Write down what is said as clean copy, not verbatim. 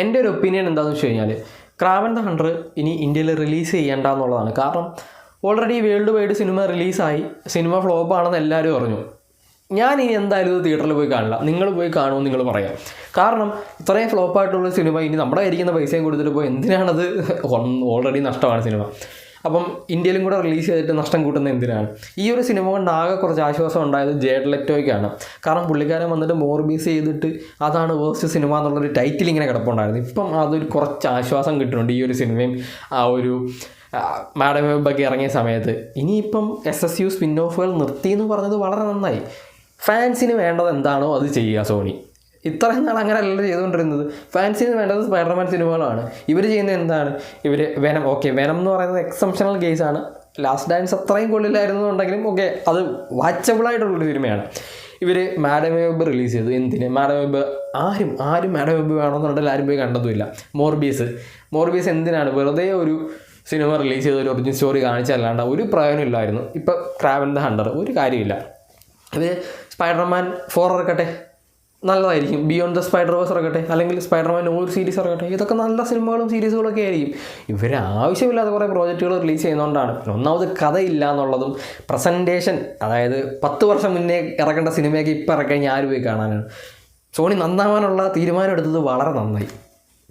എൻ്റെ ഒരു ഒപ്പീനിയൻ എന്താണെന്ന് വെച്ച് കഴിഞ്ഞാൽ ക്രാവൻ ദ ഹണ്ടർ ഇനി ഇന്ത്യയിൽ റിലീസ് ചെയ്യേണ്ട എന്നുള്ളതാണ്. കാരണം ഓൾറെഡി വേൾഡ് വൈഡ് സിനിമ റിലീസായി, സിനിമ ഫ്ലോപ്പാണെന്ന് എല്ലാവരും അറിഞ്ഞു. ഞാൻ ഇനി എന്തായാലും ഇത് തിയേറ്ററിൽ പോയി കാണില്ല, നിങ്ങൾ പോയി കാണുമെന്ന് നിങ്ങൾ പറയാം. കാരണം ഇത്രയും ഫ്ലോപ്പായിട്ടുള്ള സിനിമ ഇനി നമ്മുടെ കയ്യിരിക്കുന്ന പൈസയും കൊടുത്തിട്ട് പോയി എന്തിനാണത്? ഓൾറെഡി നഷ്ടമാണ് സിനിമ. അപ്പം ഇന്ത്യയിലും കൂടെ റിലീസ് ചെയ്തിട്ട് നഷ്ടം കൂട്ടുന്നത് എന്തിനാണ്? ഈ ഒരു സിനിമ കൊണ്ട് ആകെ കുറച്ച് ആശ്വാസം ഉണ്ടായത് ജേഡ് ലെറ്റോയ്ക്കാണ്. കാരണം പുള്ളിക്കാരൻ വന്നിട്ട് മോർബീസ് ചെയ്തിട്ട് അതാണ് വേഴ്സ്റ്റ് സിനിമ എന്നുള്ളൊരു ടൈറ്റിൽ ഇങ്ങനെ കിടപ്പുണ്ടായിരുന്നു. ഇപ്പം അതൊരു കുറച്ച് ആശ്വാസം കിട്ടുന്നുണ്ട് ഈ ഒരു സിനിമയും ആ ഒരു മാഡം വെബൊക്കെ ഇറങ്ങിയ സമയത്ത്. ഇനിയിപ്പം SSU സ്പിൻ ഓഫുകൾ നിർത്തി എന്ന് പറഞ്ഞത് വളരെ നന്നായി. ഫാൻസിന് വേണ്ടത് എന്താണോ അത് ചെയ്യുക സോണി. ഇത്രയും നാൾ അങ്ങനെ അല്ലല്ലോ ചെയ്തുകൊണ്ടിരുന്നത്. ഫാൻസിന് വേണ്ടത് സ്പൈഡർമാൻ സിനിമകളാണ്. ഇവർ ചെയ്യുന്നത് എന്താണ്? ഇവർ വെനം എന്ന് പറയുന്നത് എക്സെപ്ഷണൽ കേസാണ്. ലാസ്റ്റ് ഡാൻസ് അത്രയും കൊള്ളില്ലായിരുന്നുണ്ടെങ്കിലും അത് വാച്ചബിളായിട്ടുള്ളൊരു സിനിമയാണ്. ഇവർ മാഡം വെബ് റിലീസ് ചെയ്തു. എന്തിന് മാഡം വെബ്? ആരും മാഡം വെബ് വേണമെന്നുണ്ടെങ്കിൽ ആരും പോയി കണ്ടതുമില്ല. മോർബീസ് എന്തിനാണ്? വെറുതെ ഒരു സിനിമ റിലീസ് ചെയ്ത് ഒരു ഒറിജിനൽ സ്റ്റോറി കാണിച്ചല്ലാണ്ട് ഒരു പ്രയോജനമില്ലായിരുന്നു. ഇപ്പോൾ ക്രാവൻ ദ ഹണ്ടർ ഒരു കാര്യമില്ല. ഇവർ സ്പൈഡർമാൻ 4 ഇറക്കട്ടെ, നല്ലതായിരിക്കും. ബിയോണ്ട് ദ സ്പൈഡർവേഴ്സ് ഇറക്കട്ടെ, അല്ലെങ്കിൽ സ്പൈഡർമാൻ ഒരു സീരീസ് ഇറക്കട്ടെ. ഇതൊക്കെ നല്ല സിനിമകളും സീരീസുകളൊക്കെ ആയിരിക്കും. ഇവർ ആവശ്യമില്ലാതെ കുറേ പ്രോജക്റ്റുകൾ റിലീസ് ചെയ്യുന്നതുകൊണ്ടാണ്. ഒന്നാമത് കഥയില്ല എന്നുള്ളതും പ്രസൻറ്റേഷൻ, അതായത് 10 വർഷം മുന്നേ ഇറക്കേണ്ട സിനിമയൊക്കെ ഇപ്പം ഇറക്കി ആര് പോയി കാണാനാണ്? സോണി നന്നാവാനുള്ള തീരുമാനം എടുത്തത് വളരെ നന്നായി.